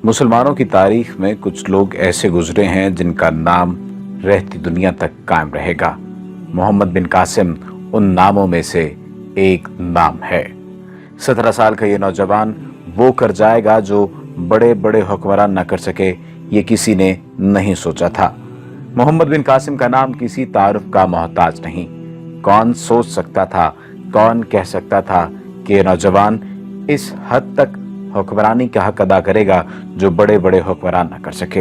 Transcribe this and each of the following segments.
मुसलमानों की तारीख में कुछ लोग ऐसे गुजरे हैं जिनका नाम रहती दुनिया तक कायम रहेगा। मोहम्मद बिन कासिम उन नामों में से एक नाम है। 17 साल का ये नौजवान वो कर जाएगा जो बड़े बड़े हुक्मरान न कर सके, ये किसी ने नहीं सोचा था। मोहम्मद बिन कासिम का नाम किसी तारुफ का मोहताज नहीं। कौन सोच सकता था, कौन कह सकता था कि ये नौजवान इस हद तक हुक्मरानी का हक अदा करेगा जो बड़े बड़े हुक्मरान न कर सके।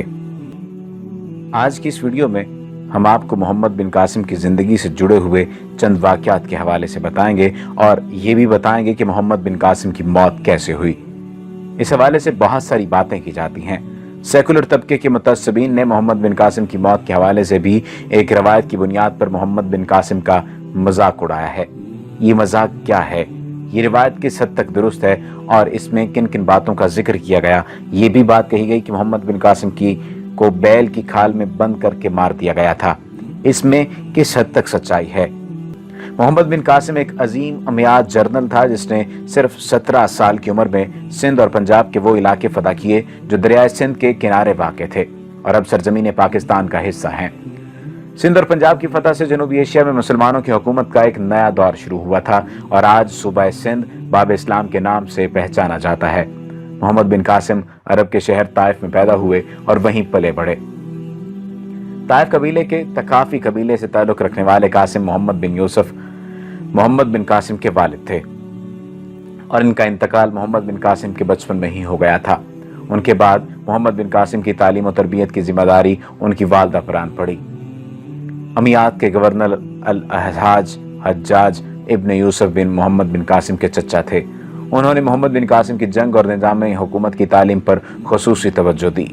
आज की इस वीडियो में हम आपको मोहम्मद बिन कासिम की जिंदगी से जुड़े हुए चंद वाकयात के हवाले से बताएंगे और ये भी बताएंगे कि मोहम्मद बिन कासिम की मौत कैसे हुई। इस हवाले से बहुत सारी बातें की जाती हैं। सेकुलर तबके के मुतअस्सिबीन ने मोहम्मद बिन कासिम की मौत के हवाले से भी एक रवायत की बुनियाद पर मोहम्मद बिन कासिम का मजाक उड़ाया है। ये मजाक क्या है, ये रिवायत किस हद तक दुरुस्त है और इसमें किन किन बातों का जिक्र किया गया। ये भी बात कही गई कि मोहम्मद बिन कासिम को बैल की खाल में बंद करके मार दिया गया था। इसमें किस हद तक सच्चाई है। मोहम्मद बिन कासिम एक अजीम अमियाद जर्नल था जिसने सिर्फ 17 साल की उम्र में सिंध और पंजाब के वो इलाके फतह किए जो दरियाए सिंध के किनारे वाक़ थे और अब सरजमीन पाकिस्तान का हिस्सा हैं। सिंध और पंजाब की फतह से जनूबी एशिया में मुसलमानों की हुकूमत का एक नया दौर शुरू हुआ था और आज सूबा सिंध बाब इस्लाम के नाम से पहचाना जाता है। मोहम्मद बिन कासिम अरब के शहर ताइफ में पैदा हुए और वहीं पले बढ़े। ताइफ कबीले के तकाफी कबीले से ताल्लुक रखने वाले कासिम मोहम्मद बिन यूसुफ मोहम्मद बिन कासिम के वालिद थे और इनका इंतकाल मोहम्मद बिन कासिम के बचपन में ही हो गया था। उनके बाद मोहम्मद बिन कासिम की तालीम और तरबियत की जिम्मेदारी उनकी वालदा पर आन पड़ी। अमियात के गवर्नर अल-हज्जाज हज्जाज इब्न यूसुफ बिन मोहम्मद बिन कासिम के चचा थे। उन्होंने मोहम्मद बिन कासिम की जंग और निज़ामी हुकूमत की तालीम पर खुसूसी तवज्जो दी।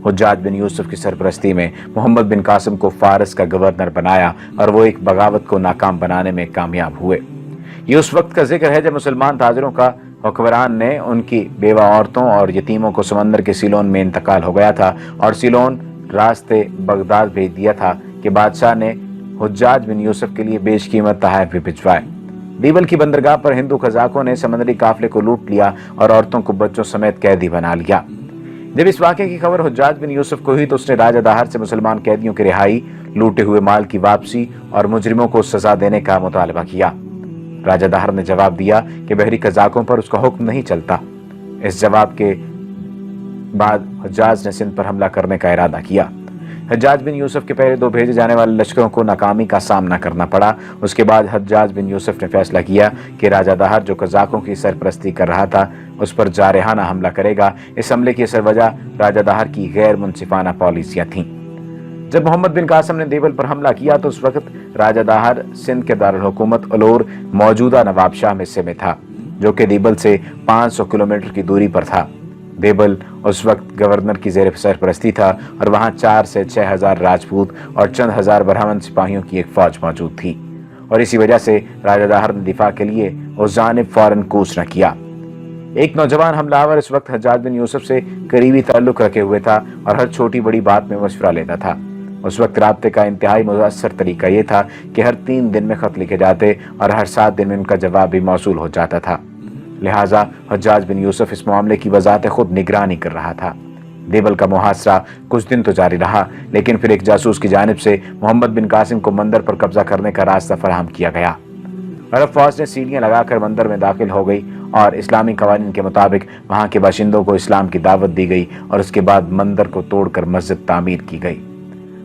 हज्जाज बिन यूसुफ की सरपरस्ती में मोहम्मद बिन कासिम को फारस का गवर्नर बनाया और वो एक बगावत को नाकाम बनाने में कामयाब हुए। ये उस वक्त का जिक्र है जब मुसलमान ताजरों का हुक्मरान ने उनकी बेवा औरतों और यतीमों को समंदर के सीलोन में इंतकाल हो गया था और सीलोन रास्ते बगदाद भेज दिया था कि बादशाह ने हज्जाज बिन यूसुफ के लिए बेशकीमत तोहफे भी भिजवाए। बीबल की बंदरगाह पर हिंदू खजाकों ने समंदरी काफिले को लूट लिया और औरतों को बच्चों समेत कैदी बना लिया। जब इस वाक़े की खबर हज्जाज बिन यूसुफ को हुई तो उसने राजा दाहर से मुसलमान कैदियों की रिहाई, लूटे हुए माल की वापसी और मुजरिमों को सजा देने का मुतालबा किया। राजा दाहर ने जवाब दिया कि बहरी खजाकों पर उसका हुक्म नहीं चलता। इस जवाब के बाद हज्जाज ने सिंध पर हमला करने का इरादा किया। हज्जाज बिन यूसुफ के पहले 2 भेजे जाने वाले लश्करों को नाकामी का सामना करना पड़ा। उसके बाद हज्जाज बिन यूसुफ ने फैसला किया कि राजा दाहर जो कज़ाकों की सरपरस्ती कर रहा था उस पर जारहाना हमला करेगा। इस हमले की असर वजह राजा दाहर की गैर मुनसिफाना पॉलिसियाँ थीं। जब मोहम्मद बिन कासिम ने देवल पर हमला किया तो उस वक्त राजा दाहर सिंध के दारुल हुकूमत अलौर मौजूदा नवाबशाह हिस्से में था जो कि देवल से 500 किलोमीटर की दूरी पर था। देवल उस वक्त गवर्नर की जेर सरपरस्ती था और वहां 4 से 6 हजार राजपूत और चंद हजार बरहमन सिपाहियों की एक फौज मौजूद थी और इसी वजह से राजा दाहर ने दिफा के लिए उस जानिब फौरन कूच न किया। एक नौजवान हमलावर इस वक्त हज्जाज बिन यूसुफ से करीबी ताल्लुक रखे हुए था और हर छोटी बड़ी बात में मशवरा लेता था। उस वक्त राब्ते का इंतहाई मुअस्सर तरीका यह था कि हर 3 दिन में खत लिखे जाते और हर 7 दिन में उनका जवाब भी मौसूल हो जाता था। लिहाजा हज्जाज बिन यूसुफ इस मामले की वजात खुद निगरानी कर रहा था। देवल का मुहासरा कुछ दिन तो जारी रहा, लेकिन फिर एक जासूस की जानिब से मोहम्मद बिन कासिम को मंदिर पर कब्जा करने का रास्ता फराहम किया गया। अरब फौज ने सीढ़ियां लगाकर मंदिर में दाखिल हो गई और इस्लामी कवानीन के मुताबिक वहां के बाशिंदों को इस्लाम की दावत दी गई और उसके बाद मंदिर को तोड़कर मस्जिद तामीर की गई।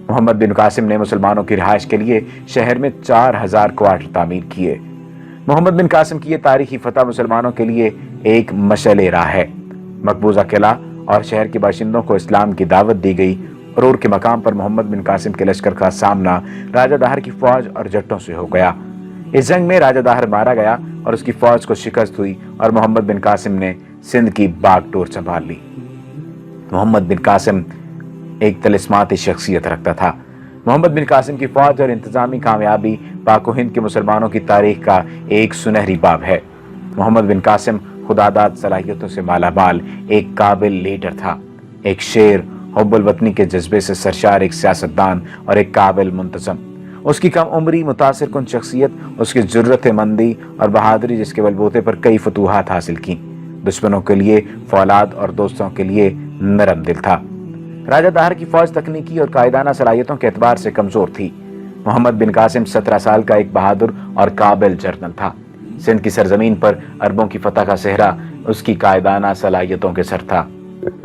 मोहम्मद बिन कासिम ने मुसलमानों की रिहाइश के लिए शहर में 4000 क्वार्टर तामीर किए। मोहम्मद बिन कासिम की यह तारीखी फतह मुसलमानों के लिए एक मशअले राह है। मकबूजा किला और शहर के बाशिंदों को इस्लाम की दावत दी गई। अरोर के मकाम पर मोहम्मद बिन कासिम के लश्कर का सामना राजा दाहर की फौज और जट्टों से हो गया। इस जंग में राजा दाहर मारा गया और उसकी फौज को शिकस्त हुई और मोहम्मद बिन कासिम ने सिंध की बागडोर संभाल ली। मोहम्मद बिन कासिम एक तिलिस्माती शख्सियत रखता था। मोहम्मद बिन कासिम की फौज और इंतजामी कामयाबी पाक हिंद के मुसलमानों की तारीख का एक सुनहरी बाब है। मोहम्मद बिन कासिम खुदादाद सलाहियतों से मालामाल एक काबिल लीडर था, एक शेर, हुब्बुल वतनी के जज्बे से सरशार एक सियासतदान और एक काबिल मुंतज़म। उसकी कम उम्री मुतासिर कुन शख्सियत, उसकी जुर्रत मंदी और बहादुरी जिसके बलबूते पर कई फतूहात हासिल की, दुश्मनों के लिए फौलाद और दोस्तों के लिए नरम दिल था। राजा ताहिर की फौज तकनीकी और कायदाना सलाहियतों के एतबार से कमजोर थी। मोहम्मद बिन कासिम 17 साल का एक बहादुर और काबिल जनरल था। सिंध की सरजमीन पर अरबों की फतह का सेहरा उसकी कायदाना सलाहियतों के सर था।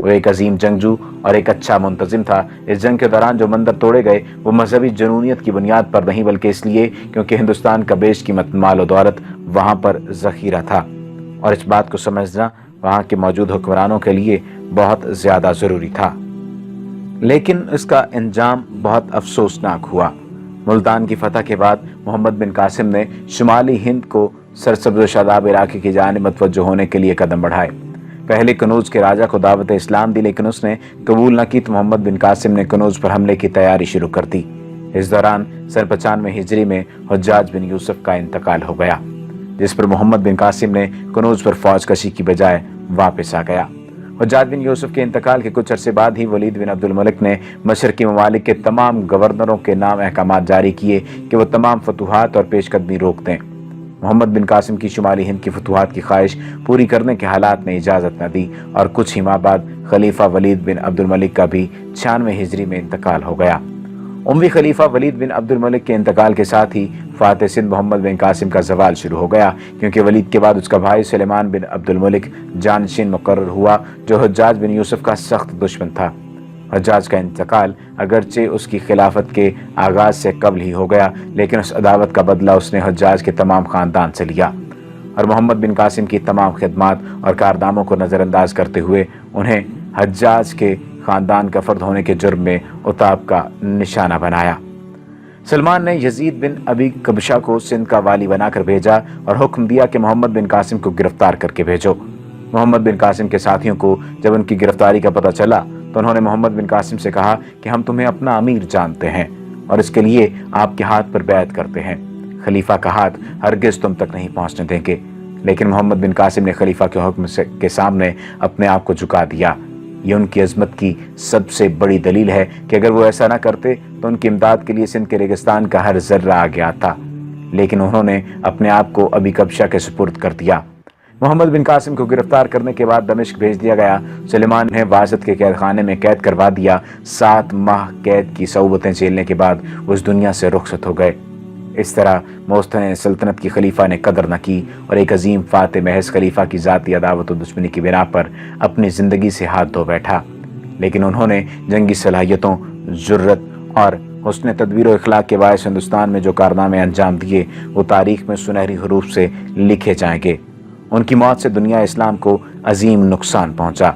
वो एक अजीम जंगजू और एक अच्छा मुंतजिम था। इस जंग के दौरान जो मंदिर तोड़े गए वो मजहबी जुनूनियत की बुनियाद पर नहीं, बल्कि इसलिए क्योंकि हिंदुस्तान का बेशकीमत माल और दौलत वहां पर जखीरा था और इस बात को समझना वहां के मौजूद हुक्मरानों के लिए बहुत ज्यादा जरूरी था। लेकिन इसका अंजाम बहुत अफसोसनाक हुआ। मुल्तान की फतह के बाद मोहम्मद बिन कासिम ने शुमाली हिंद को सरसब्ज़ व शादाब इलाके की जानिब मुतवज्जो होने के लिए कदम बढ़ाए। पहले कनौज के राजा को दावत इस्लाम दी, लेकिन उसने कबूल न की तो मोहम्मद बिन कासिम ने कनौज पर हमले की तैयारी शुरू कर दी। इस दौरान सन 95 हिजरी में हुज्जाज बिन यूसुफ का इंतकाल हो गया, जिस पर मोहम्मद बिन कासिम ने कनौज पर फौज कशी की बजाय वापस आ गया। हुज्जाज बिन यूसुफ के इंतकाल के कुछ अरसे बाद ही वलीद बिन अब्दुल मलिक ने मशरकी ममालिक के तमाम गवर्नरों के नाम अहकामात जारी किए कि वो तमाम फतूहात और पेशकदमी रोक दें। मोहम्मद बिन कासिम की शुमाली हिंद की फतूहात की ख्वाहिश पूरी करने के हालात ने इजाज़त न दी और कुछ ही माह बाद खलीफा वलीद बिन अब्दुल मलिक का भी 96 हिजरी में इंतकाल हो गया। उम्वी खलीफा वलीद बिन अब्दुल मलिक के इंतकाल के साथ ही फातह सिंध मोहम्मद बिन कासिम का जवाल शुरू हो गया, क्योंकि वलीद के बाद उसका भाई सुलेमान बिन अब्दुल मलिक जानशीन मुकर्रर हुआ, जो हुज्जाज बिन यूसुफ का सख्त दुश्मन था। हुज्जाज का इंतकाल अगरचे उसकी खिलाफत के आगाज से कबल ही हो गया, लेकिन उस अदावत का बदला उसने हुज्जाज के तमाम खानदान से लिया और मोहम्मद बिन कासिम की तमाम खिदमात और कारनामों को नज़रअंदाज करते हुए उन्हें हुज्जाज के खानदान का फर्द होने के जुर्म में उताब का निशाना बनाया। सलमान ने यजीद बिन अबी कबशा को सिंध का वाली बनाकर भेजा और हुक्म दिया कि मोहम्मद बिन कासिम को गिरफ्तार करके भेजो। मोहम्मद बिन कासिम के साथियों को जब उनकी गिरफ्तारी का पता चला तो उन्होंने मोहम्मद बिन कासिम से कहा कि हम तुम्हें अपना अमीर जानते हैं और इसके लिए आपके हाथ पर बैत करते हैं। खलीफा का हाथ हरगिज तुम तक नहीं पहुंचने देंगे। लेकिन मोहम्मद बिन कासिम ने खलीफा के हुक्म के सामने अपने आप को झुका दिया। ये उनकी अजमत की सबसे बड़ी दलील है कि अगर वो ऐसा ना करते तो उनकी इमदाद के लिए सिंध के रेगिस्तान का हर जर्रा आ गया था, लेकिन उन्होंने अपने आप को अबी कबशा के सुपुर्द कर दिया। मोहम्मद बिन कासिम को गिरफ्तार करने के बाद दमिश्क भेज दिया गया। सुलेमान ने वासत के कैद खाने में कैद करवा दिया। 7 माह कैद की सऊबतें झेलने के बाद उस दुनिया से रुखसत हो गए। इस तरह मोस्तने सल्तनत की खलीफा ने कदर न की और एक अजीम फाते महज खलीफा की ज़ाती अदावत और दुश्मनी की बिना पर अपनी ज़िंदगी से हाथ धो बैठा। लेकिन उन्होंने जंगी सलाहियतों, जुर्रत और हुस्न तदबीर और इखलाक के बायस हिंदुस्तान में जो कारनामे अंजाम दिए वो तारीख में सुनहरी हरूफ से लिखे जाएंगे। उनकी मौत से दुनिया इस्लाम को अजीम नुकसान पहुंचा।